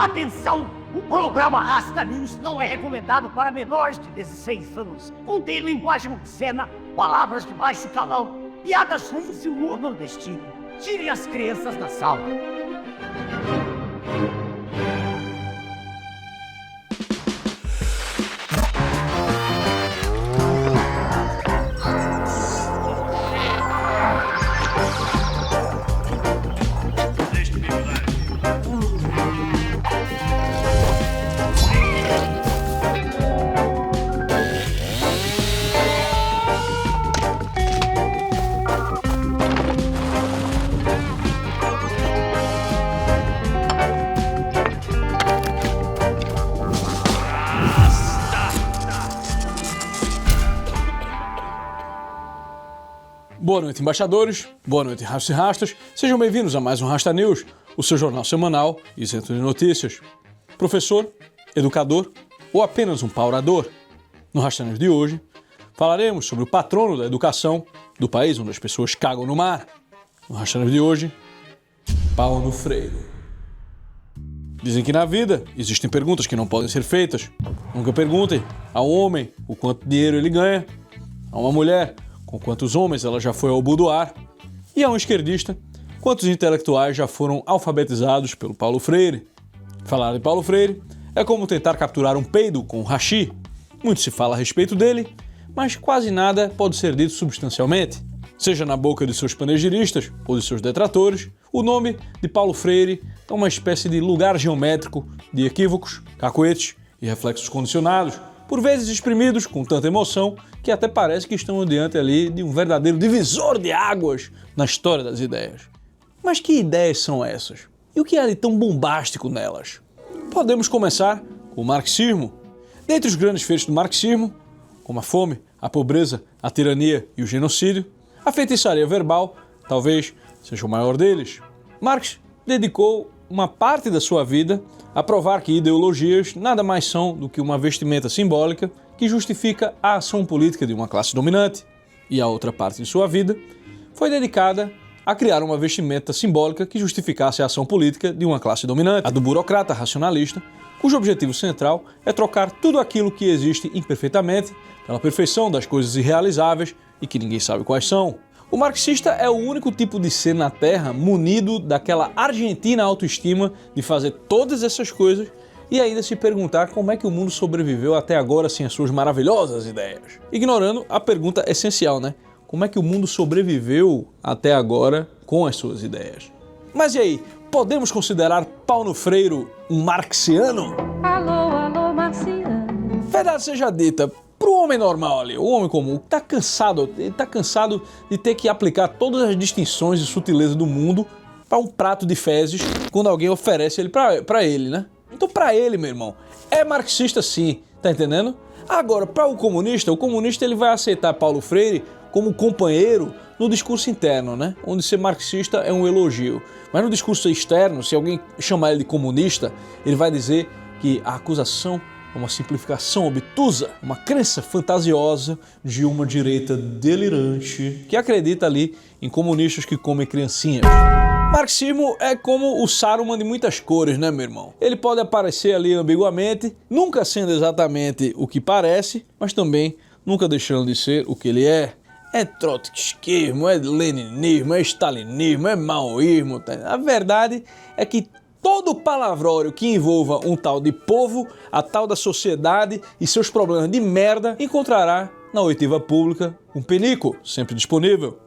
Atenção! O programa Rasta News não é recomendado para menores de 16 anos. Contém linguagem obscena, palavras de baixo calão, piadas ruins e humor nordestino. Tire as crianças da sala. Boa noite, embaixadores. Boa noite, rastas e rastas. Sejam bem-vindos a mais um Rasta News, o seu jornal semanal isento de notícias. Professor, educador ou apenas um paurador? No Rasta News de hoje, falaremos sobre o patrono da educação do país onde as pessoas cagam no mar. No Rasta News de hoje, Paulo Freire. Dizem que na vida existem perguntas que não podem ser feitas. Nunca perguntem a um homem o quanto dinheiro ele ganha, a uma mulher com quantos homens ela já foi ao boudoir, e a um esquerdista, quantos intelectuais já foram alfabetizados pelo Paulo Freire. Falar de Paulo Freire é como tentar capturar um peido com um hashi. Muito se fala a respeito dele, mas quase nada pode ser dito substancialmente. Seja na boca de seus panegiristas ou de seus detratores, o nome de Paulo Freire é uma espécie de lugar geométrico de equívocos, cacoetes e reflexos condicionados, por vezes exprimidos com tanta emoção que até parece que estão diante ali de um verdadeiro divisor de águas na história das ideias. Mas que ideias são essas? E o que há de tão bombástico nelas? Podemos começar com o marxismo. Dentre os grandes feitos do marxismo, como a fome, a pobreza, a tirania e o genocídio, a feitiçaria verbal talvez seja o maior deles. Marx dedicou uma parte da sua vida a provar que ideologias nada mais são do que uma vestimenta simbólica que justifica a ação política de uma classe dominante. E a outra parte de sua vida foi dedicada a criar uma vestimenta simbólica que justificasse a ação política de uma classe dominante, a do burocrata racionalista, cujo objetivo central é trocar tudo aquilo que existe imperfeitamente pela perfeição das coisas irrealizáveis e que ninguém sabe quais são. O marxista é o único tipo de ser na Terra munido daquela argentina autoestima de fazer todas essas coisas e ainda se perguntar como é que o mundo sobreviveu até agora sem as suas maravilhosas ideias. Ignorando a pergunta essencial, né? Como é que o mundo sobreviveu até agora com as suas ideias? Mas e aí, podemos considerar Paulo Freire um marxiano? Alô, alô, marciano. Verdade seja dita, para o homem normal ali, o homem comum, ele tá cansado de ter que aplicar todas as distinções e sutilezas do mundo para um prato de fezes quando alguém oferece ele para ele, né? Então para ele, meu irmão, é marxista sim, tá entendendo? Agora, para o comunista ele vai aceitar Paulo Freire como companheiro no discurso interno, né? Onde ser marxista é um elogio. Mas no discurso externo, se alguém chamar ele de comunista, ele vai dizer que a acusação é uma simplificação obtusa, uma crença fantasiosa de uma direita delirante que acredita ali em comunistas que comem criancinhas. Marxismo é como o Saruman de muitas cores, né, meu irmão? Ele pode aparecer ali ambiguamente, nunca sendo exatamente o que parece, mas também nunca deixando de ser o que ele é. É trotskismo, é leninismo, é stalinismo, é maoísmo. A verdade é que todo palavrório que envolva um tal de povo, a tal da sociedade e seus problemas de merda encontrará na oitiva pública um penico, sempre disponível.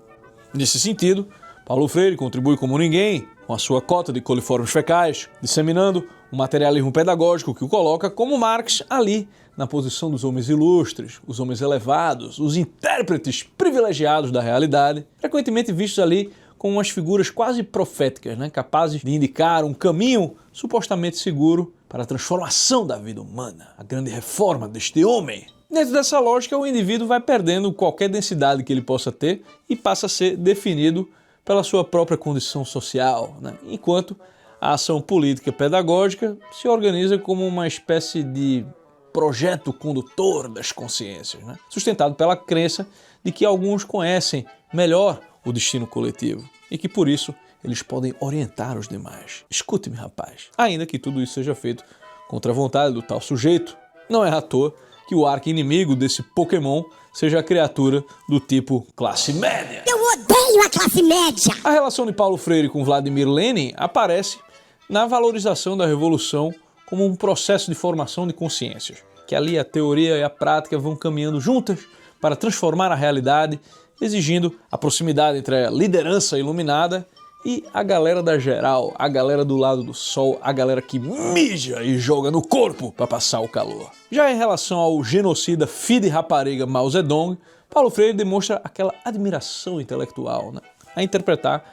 Nesse sentido, Paulo Freire contribui como ninguém com a sua cota de coliformes fecais, disseminando um materialismo pedagógico que o coloca como Marx ali na posição dos homens ilustres, os homens elevados, os intérpretes privilegiados da realidade, frequentemente vistos ali como umas figuras quase proféticas, né? Capazes de indicar um caminho supostamente seguro para a transformação da vida humana, a grande reforma deste homem. Dentro dessa lógica, o indivíduo vai perdendo qualquer densidade que ele possa ter e passa a ser definido pela sua própria condição social, né? Enquanto a ação política pedagógica se organiza como uma espécie de projeto condutor das consciências, né? Sustentado pela crença de que alguns conhecem melhor o destino coletivo e que, por isso, eles podem orientar os demais. Escute-me, rapaz. Ainda que tudo isso seja feito contra a vontade do tal sujeito, não é à toa que o arqui-inimigo desse Pokémon seja a criatura do tipo classe média. Eu odeio a classe média! A relação de Paulo Freire com Vladimir Lenin aparece na valorização da Revolução como um processo de formação de consciências, que ali a teoria e a prática vão caminhando juntas para transformar a realidade, exigindo a proximidade entre a liderança iluminada e a galera da geral, a galera do lado do sol, a galera que mija e joga no corpo para passar o calor. Já em relação ao genocida filho de rapariga Mao Zedong, Paulo Freire demonstra aquela admiração intelectual, né, a interpretar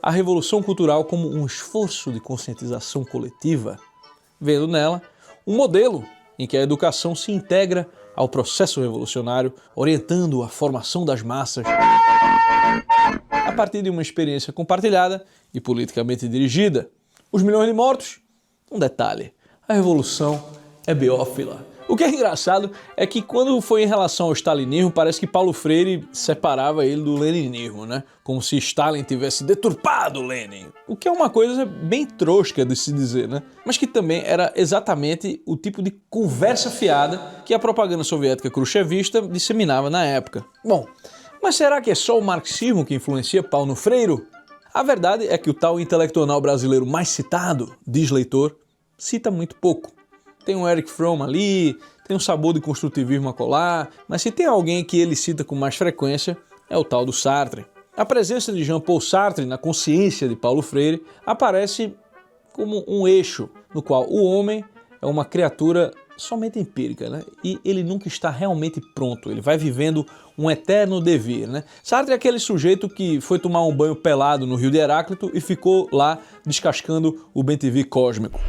a revolução cultural como um esforço de conscientização coletiva, vendo nela um modelo em que a educação se integra ao processo revolucionário, orientando a formação das massas a partir de uma experiência compartilhada e politicamente dirigida. Os milhões de mortos? Um detalhe, a revolução é biófila. O que é engraçado é que quando foi em relação ao stalinismo, parece que Paulo Freire separava ele do leninismo, né? Como se Stalin tivesse deturpado Lenin. O que é uma coisa bem trosca de se dizer, né? Mas que também era exatamente o tipo de conversa fiada que a propaganda soviética khrushchevista disseminava na época. Bom, mas será que é só o marxismo que influencia Paulo Freire? A verdade é que o tal intelectual brasileiro mais citado, diz leitor, cita muito pouco. Tem um Erich Fromm ali, tem um sabor de construtivismo acolá, mas se tem alguém que ele cita com mais frequência, é o tal do Sartre. A presença de Jean-Paul Sartre na consciência de Paulo Freire aparece como um eixo no qual o homem é uma criatura somente empírica, né? E ele nunca está realmente pronto, ele vai vivendo um eterno devir, né? Sartre é aquele sujeito que foi tomar um banho pelado no Rio de Heráclito e ficou lá descascando o bem-te-vi cósmico.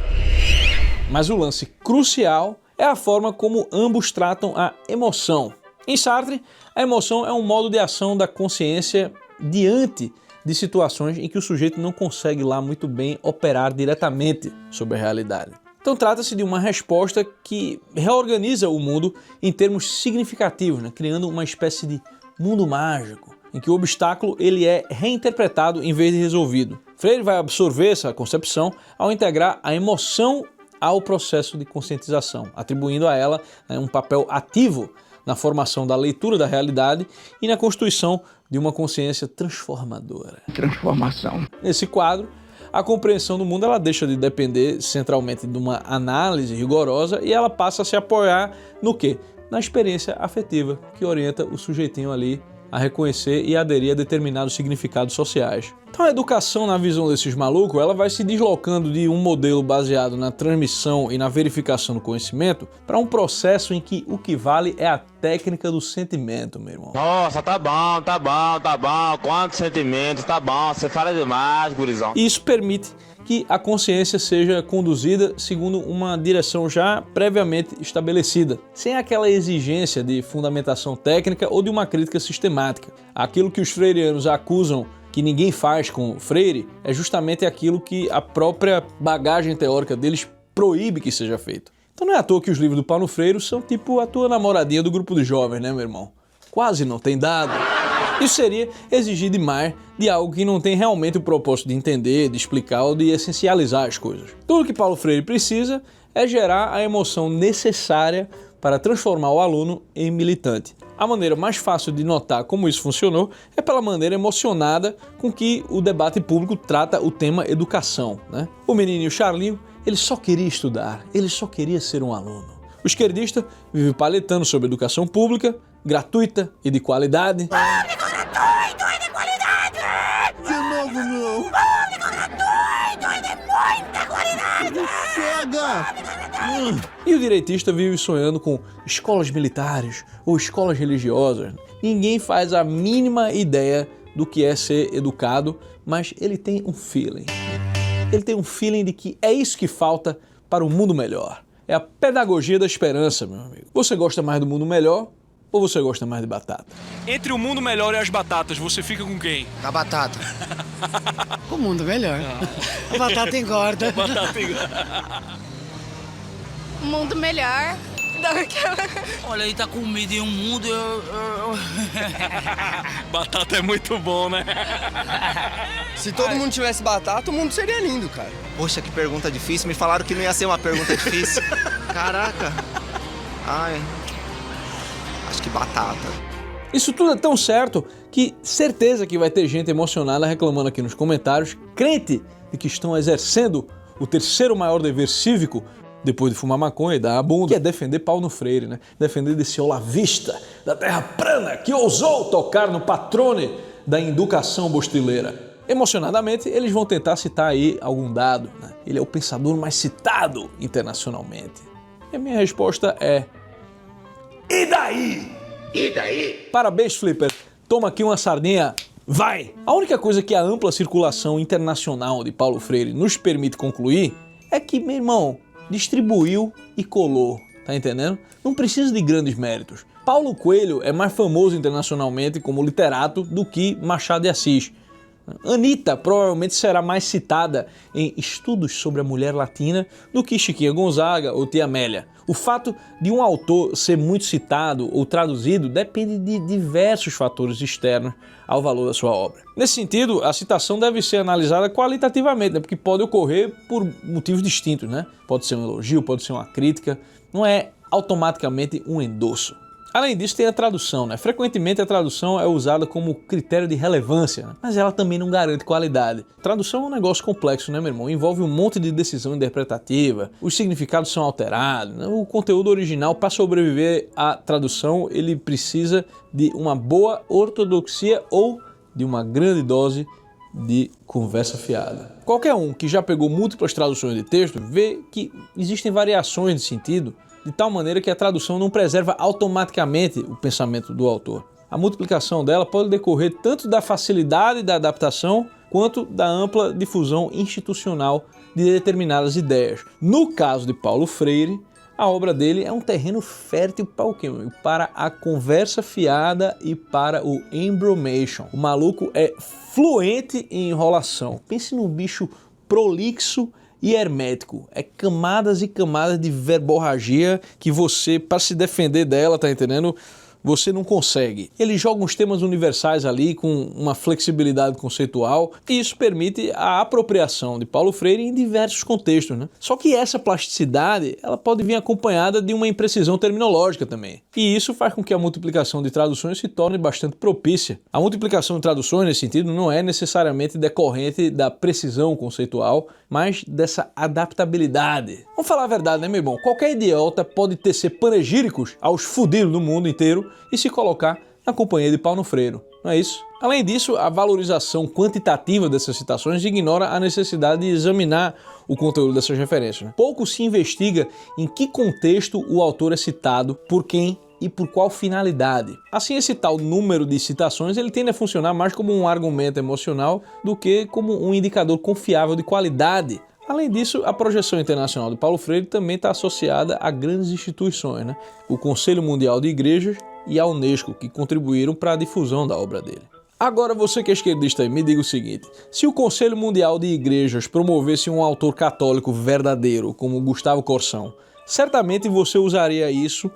Mas o lance crucial é a forma como ambos tratam a emoção. Em Sartre, a emoção é um modo de ação da consciência diante de situações em que o sujeito não consegue lá muito bem operar diretamente sobre a realidade. Então trata-se de uma resposta que reorganiza o mundo em termos significativos, né? Criando uma espécie de mundo mágico, em que o obstáculo ele é reinterpretado em vez de resolvido. Freire vai absorver essa concepção ao integrar a emoção ao processo de conscientização, atribuindo a ela, né, um papel ativo na formação da leitura da realidade e na constituição de uma consciência transformadora. Transformação. Nesse quadro, a compreensão do mundo ela deixa de depender centralmente de uma análise rigorosa e ela passa a se apoiar no quê? Na experiência afetiva que orienta o sujeitinho ali a reconhecer e aderir a determinados significados sociais. Então a educação, na visão desses malucos, ela vai se deslocando de um modelo baseado na transmissão e na verificação do conhecimento para um processo em que o que vale é a técnica do sentimento, meu irmão. Nossa, tá bom, quantos sentimentos, tá bom, você fala demais, gurizão. E isso permite que a consciência seja conduzida segundo uma direção já previamente estabelecida, sem aquela exigência de fundamentação técnica ou de uma crítica sistemática. Aquilo que os freirianos acusam que ninguém faz com Freire é justamente aquilo que a própria bagagem teórica deles proíbe que seja feito. Então não é à toa que os livros do Paulo Freire são tipo a tua namoradinha do grupo de jovens, né, meu irmão? Quase não tem dado. Isso seria exigir demais de algo que não tem realmente o propósito de entender, de explicar ou de essencializar as coisas. Tudo que Paulo Freire precisa é gerar a emoção necessária para transformar o aluno em militante. A maneira mais fácil de notar como isso funcionou é pela maneira emocionada com que o debate público trata o tema educação, né? O menininho Charlinho, ele só queria estudar, ele só queria ser um aluno. O esquerdista vive palhetando sobre educação pública, gratuita e de qualidade. Público gratuito e de qualidade! De novo, não. Público gratuito e de muita qualidade! Chega! E o direitista vive sonhando com escolas militares ou escolas religiosas. Ninguém faz a mínima ideia do que é ser educado, mas ele tem um feeling. Ele tem um feeling de que é isso que falta para um mundo melhor. É a pedagogia da esperança, meu amigo. Você gosta mais do mundo melhor ou você gosta mais de batata? Entre o mundo melhor e as batatas, você fica com quem? A batata. O mundo melhor. A batata engorda. Batata. Um mundo melhor. Olha, ele tá com medo em um mundo, Batata é muito bom, né? Se todo mundo tivesse batata, o mundo seria lindo, cara. Poxa, que pergunta difícil. Me falaram que não ia ser uma pergunta difícil. Caraca. Ai. Acho que batata. Isso tudo é tão certo que certeza que vai ter gente emocionada reclamando aqui nos comentários, crente de que estão exercendo o terceiro maior dever cívico depois de fumar maconha e dar a bunda, que é defender Paulo Freire, né? Defender desse olavista da terra plana que ousou tocar no patrone da educação bostileira. Emocionadamente, eles vão tentar citar aí algum dado, né? Ele é o pensador mais citado internacionalmente. E a minha resposta é... E daí? E daí? Parabéns, Flipper. Toma aqui uma sardinha. Vai! A única coisa que a ampla circulação internacional de Paulo Freire nos permite concluir é que, meu irmão, distribuiu e colou, tá entendendo? Não precisa de grandes méritos. Paulo Coelho é mais famoso internacionalmente como literato do que Machado de Assis. Anitta provavelmente será mais citada em estudos sobre a mulher latina do que Chiquinha Gonzaga ou Tia Amélia. O fato de um autor ser muito citado ou traduzido depende de diversos fatores externos ao valor da sua obra. Nesse sentido, a citação deve ser analisada qualitativamente, né? Porque pode ocorrer por motivos distintos, né? Pode ser um elogio, pode ser uma crítica, não é automaticamente um endosso. Além disso, tem a tradução, né? Frequentemente a tradução é usada como critério de relevância, né? Mas ela também não garante qualidade. Tradução é um negócio complexo, né, meu irmão? Envolve um monte de decisão interpretativa, os significados são alterados, né? O conteúdo original, para sobreviver à tradução, ele precisa de uma boa ortodoxia ou de uma grande dose de conversa fiada. Qualquer um que já pegou múltiplas traduções de texto vê que existem variações de sentido, de tal maneira que a tradução não preserva automaticamente o pensamento do autor. A multiplicação dela pode decorrer tanto da facilidade da adaptação quanto da ampla difusão institucional de determinadas ideias. No caso de Paulo Freire, a obra dele é um terreno fértil para o quê? Para a conversa fiada e para o embromation. O maluco é fluente em enrolação. Pense num bicho prolixo e hermético. É camadas e camadas de verborragia que você, para se defender dela, tá entendendo? Você não consegue. Ele joga uns temas universais ali com uma flexibilidade conceitual e isso permite a apropriação de Paulo Freire em diversos contextos, né? Só que essa plasticidade, ela pode vir acompanhada de uma imprecisão terminológica também. E isso faz com que a multiplicação de traduções se torne bastante propícia. A multiplicação de traduções, nesse sentido, não é necessariamente decorrente da precisão conceitual, mas dessa adaptabilidade. Vamos falar a verdade, né, meu irmão? Qualquer idiota pode tecer panegíricos aos fudidos do mundo inteiro e se colocar na companhia de Paulo Freire, não é isso? Além disso, a valorização quantitativa dessas citações ignora a necessidade de examinar o conteúdo dessas referências, né? Pouco se investiga em que contexto o autor é citado, por quem e por qual finalidade. Assim, esse tal número de citações ele tende a funcionar mais como um argumento emocional do que como um indicador confiável de qualidade. Além disso, a projeção internacional de Paulo Freire também está associada a grandes instituições, né? O Conselho Mundial de Igrejas e a Unesco, que contribuíram para a difusão da obra dele. Agora, você que é esquerdista aí, me diga o seguinte: se o Conselho Mundial de Igrejas promovesse um autor católico verdadeiro, como Gustavo Corsão, certamente você usaria isso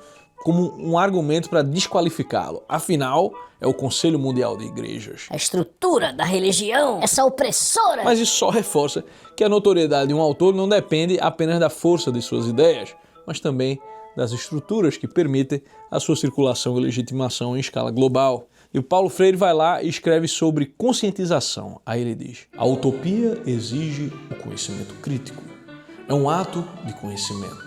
como um argumento para desqualificá-lo. Afinal, é o Conselho Mundial de Igrejas. A estrutura da religião, essa opressora. Mas isso só reforça que a notoriedade de um autor não depende apenas da força de suas ideias, mas também das estruturas que permitem a sua circulação e legitimação em escala global. E o Paulo Freire vai lá e escreve sobre conscientização. Aí ele diz: a utopia exige o conhecimento crítico. É um ato de conhecimento.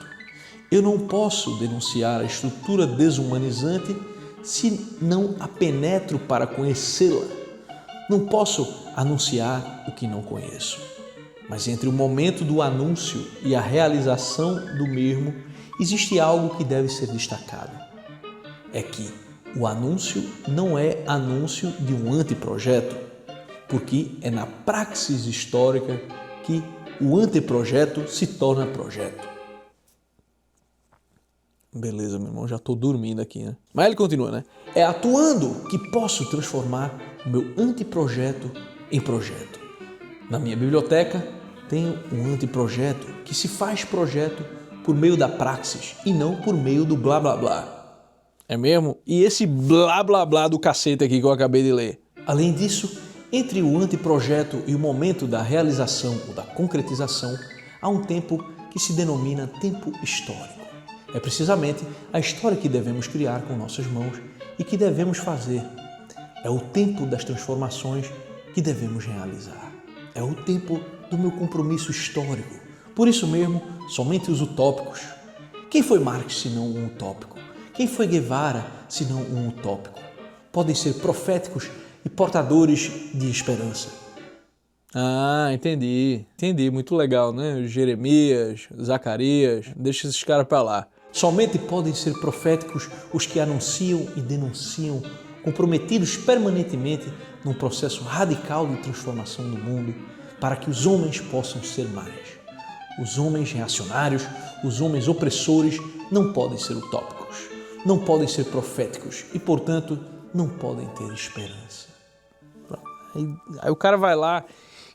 Eu não posso denunciar a estrutura desumanizante se não a penetro para conhecê-la. Não posso anunciar o que não conheço. Mas entre o momento do anúncio e a realização do mesmo, existe algo que deve ser destacado. É que o anúncio não é anúncio de um anteprojeto, porque é na praxis histórica que o anteprojeto se torna projeto. Beleza, meu irmão, já tô dormindo aqui, né? Mas ele continua, né? É atuando que posso transformar o meu anteprojeto em projeto. Na minha biblioteca tenho um anteprojeto que se faz projeto por meio da praxis e não por meio do blá blá blá. É mesmo? E esse blá blá blá do cacete aqui que eu acabei de ler? Além disso, entre o anteprojeto e o momento da realização ou da concretização, há um tempo que se denomina tempo histórico. É precisamente a história que devemos criar com nossas mãos e que devemos fazer. É o tempo das transformações que devemos realizar. É o tempo do meu compromisso histórico. Por isso mesmo, somente os utópicos. Quem foi Marx senão um utópico? Quem foi Guevara senão um utópico? Podem ser proféticos e portadores de esperança. Ah, entendi. Muito legal, né? Jeremias, Zacarias, deixa esses caras pra lá. Somente podem ser proféticos os que anunciam e denunciam, comprometidos permanentemente num processo radical de transformação do mundo, para que os homens possam ser mais. Os homens reacionários, os homens opressores não podem ser utópicos, não podem ser proféticos e, portanto, não podem ter esperança. Aí o cara vai lá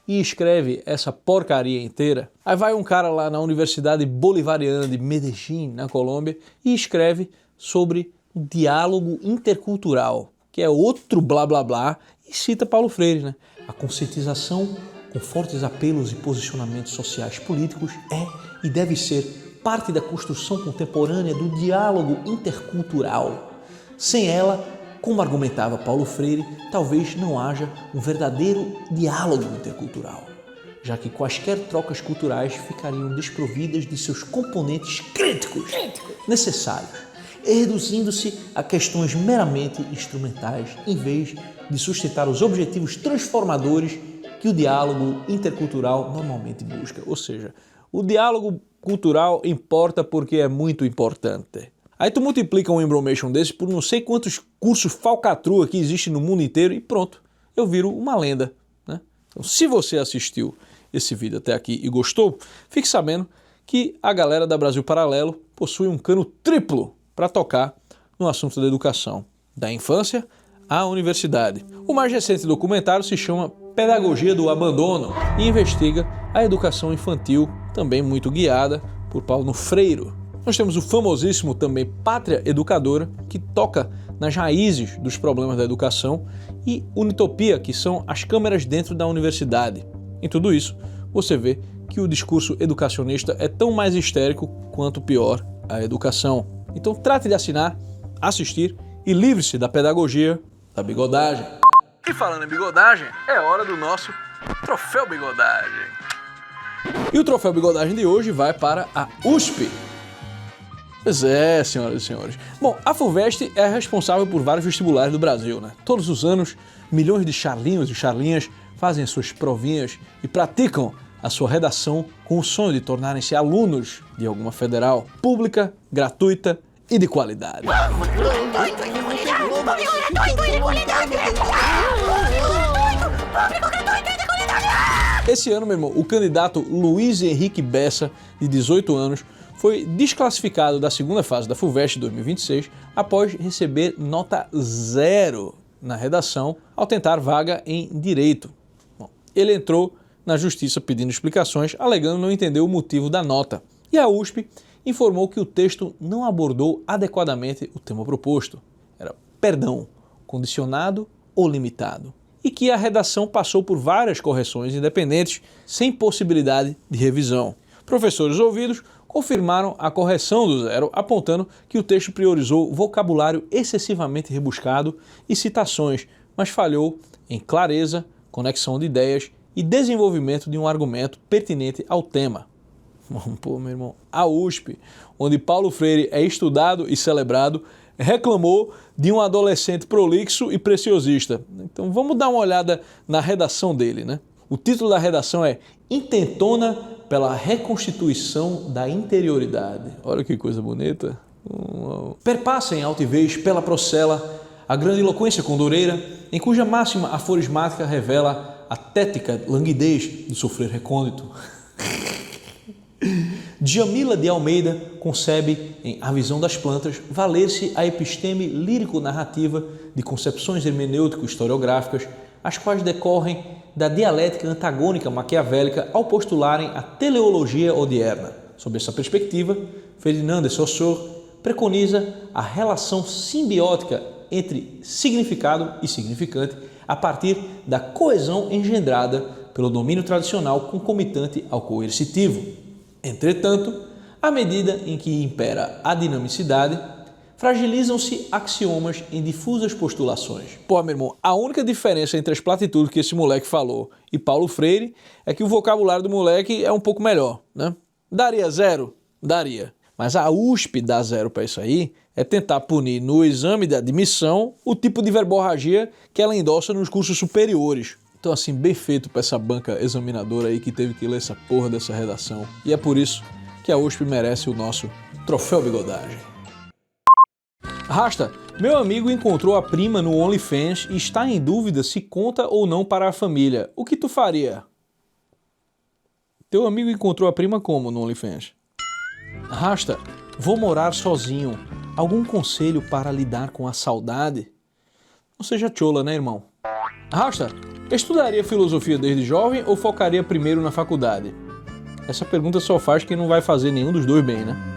e escreve essa porcaria inteira. Aí vai um cara lá na Universidade Bolivariana de Medellín, na Colômbia, e escreve sobre o diálogo intercultural, que é outro blá blá blá, e cita Paulo Freire, né? A conscientização com fortes apelos e posicionamentos sociais políticos é e deve ser parte da construção contemporânea do diálogo intercultural. Sem ela, como argumentava Paulo Freire, talvez não haja um verdadeiro diálogo intercultural, já que quaisquer trocas culturais ficariam desprovidas de seus componentes críticos necessários, reduzindo-se a questões meramente instrumentais, em vez de sustentar os objetivos transformadores que o diálogo intercultural normalmente busca. Ou seja, o diálogo cultural importa porque é muito importante. Aí tu multiplica um embromation desse por não sei quantos cursos falcatrua que existem no mundo inteiro e pronto, eu viro uma lenda, né? Então, se você assistiu esse vídeo até aqui e gostou, fique sabendo que a galera da Brasil Paralelo possui um cano triplo para tocar no assunto da educação, da infância à universidade. O mais recente documentário se chama Pedagogia do Abandono e investiga a educação infantil, também muito guiada por Paulo Freire. Nós temos o famosíssimo também Pátria Educadora, que toca nas raízes dos problemas da educação, e Unitopia, que são as câmeras dentro da universidade. Em tudo isso, você vê que o discurso educacionista é tão mais histérico quanto pior a educação. Então trate de assinar, assistir e livre-se da pedagogia da bigodagem. E falando em bigodagem, é hora do nosso Troféu Bigodagem. E o Troféu Bigodagem de hoje vai para a USP. Pois é, senhoras e senhores. Bom, a FUVEST é responsável por vários vestibulares do Brasil, né? Todos os anos, milhões de charlinhos e charlinhas fazem as suas provinhas e praticam a sua redação com o sonho de tornarem-se alunos de alguma federal, pública, gratuita e de qualidade. Esse ano, meu irmão, o candidato Luiz Henrique Bessa, de 18 anos, foi desclassificado da segunda fase da FUVEST 2026 após receber nota 0 na redação ao tentar vaga em Direito. Bom, ele entrou na Justiça pedindo explicações, alegando não entender o motivo da nota. E a USP informou que o texto não abordou adequadamente o tema proposto. Era perdão, condicionado ou limitado. E que a redação passou por várias correções independentes, sem possibilidade de revisão. Professores ouvidos confirmaram a correção do 0, apontando que o texto priorizou vocabulário excessivamente rebuscado e citações, mas falhou em clareza, conexão de ideias e desenvolvimento de um argumento pertinente ao tema. Pô, meu irmão, a USP, onde Paulo Freire é estudado e celebrado, reclamou de um adolescente prolixo e preciosista. Então vamos dar uma olhada na redação dele, né? O título da redação é Intentona pela Reconstituição da Interioridade. Olha que coisa bonita. Perpassa em altivez pela procela a grandiloquência condoreira, em cuja máxima aforismática revela a tética languidez do sofrer recôndito. Djamila de Almeida concebe, em A Visão das Plantas, valer-se a episteme lírico-narrativa de concepções hermenêutico-historiográficas, as quais decorrem da dialética antagônica maquiavélica ao postularem a teleologia odierna. Sob essa perspectiva, Ferdinand de Saussure preconiza a relação simbiótica entre significado e significante a partir da coesão engendrada pelo domínio tradicional concomitante ao coercitivo. Entretanto, à medida em que impera a dinamicidade, fragilizam-se axiomas em difusas postulações. Pô, meu irmão, a única diferença entre as platitudes que esse moleque falou e Paulo Freire é que o vocabulário do moleque é um pouco melhor, né? Daria 0? Daria. Mas a USP dá 0 para isso aí é tentar punir no exame de admissão o tipo de verborragia que ela endossa nos cursos superiores. Então, assim, bem feito para essa banca examinadora aí que teve que ler essa porra dessa redação. E é por isso que a USP merece o nosso troféu bigodagem. Rasta, meu amigo encontrou a prima no OnlyFans e está em dúvida se conta ou não para a família. O que tu faria? Teu amigo encontrou a prima como no OnlyFans? Rasta, vou morar sozinho. Algum conselho para lidar com a saudade? Não seja chola, né, irmão? Rasta, estudaria filosofia desde jovem ou focaria primeiro na faculdade? Essa pergunta só faz quem não vai fazer nenhum dos dois bem, né?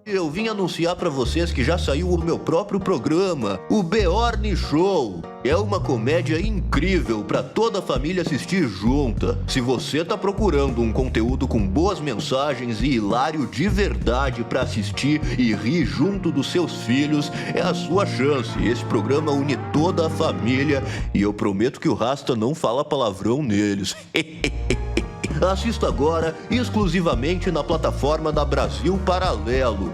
Eu vim anunciar pra vocês que já saiu o meu próprio programa, o Beorn Show. É uma comédia incrível pra toda a família assistir junta. Se você tá procurando um conteúdo com boas mensagens e hilário de verdade pra assistir e rir junto dos seus filhos, é a sua chance. Esse programa une toda a família e eu prometo que o Rasta não fala palavrão neles. Assista agora exclusivamente na plataforma da Brasil Paralelo.